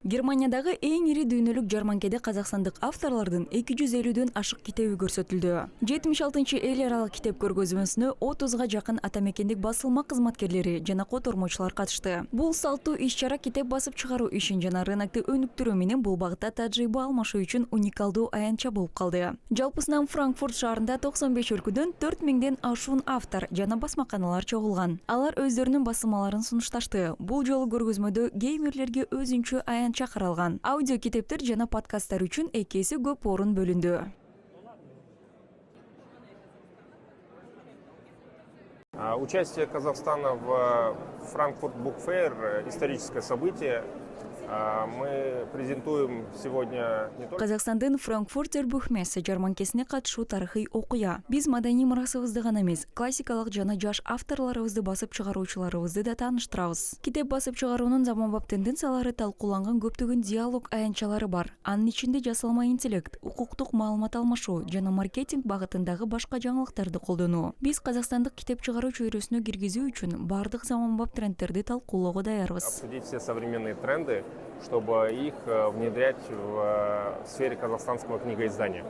Германиядагы эң ири дүйнөлүк жарманкеде казакстандык авторлордун 250дөн ашык китеби көрсөтүлдү. 76-эл аралык китеп көргөзмөсүнө 30га жакын атамекендик басылма кызматкерлери жана котормочулар катышты. Бул салттуу иш-чара китеп басып чыгаруу ишин жана рынокты өнүктүрүү менен бул багытта тажрыйба алмашуу үчүн уникалдуу аянтча болуп калды. Жалпысынан Франкфурт шаарында 95 өлкөдөн 4000ден ашуун автор жана басмаканалар чогулган. Алар өздөрүнүн басылмаларын сунушташты. Бул жолу көргөзмөдө геймерлерге өзүнчө аянтча каралган. Аудио китептер жана подкасттар үчүн 2 эсе көп орун бөлүндү. Участие Казахстана в Frankfurt Book Fair – историческое событие. Мы презентуем сегодня не только... Казакстандын Франкфуртер Бухмессе жарманкесине катышуу тарыхый окуя. Биз маданий мурасыбызды гана эмес, классикалык жана жаш авторлорубузду басып чыгаруучуларыбызды да тааныштырабыз. Китеп басып чыгаруунун заманбап тенденциялары талкууланган көптөгөн диалог аянтчалары бар. Анын ичинде жасалма интеллект, укуктук маалымат алмашуу жана маркетинг багытындагы башка жаңылыктарды колдонуу. Биз казакстандык китеп чыгаруу чөйрөсүнө киргизүү үчүн бардык заманбап трендтерди талкуулоого даярбыз. Обсудить все современные тренды, чтобы их внедрять в сфере казахстанского книгоиздания.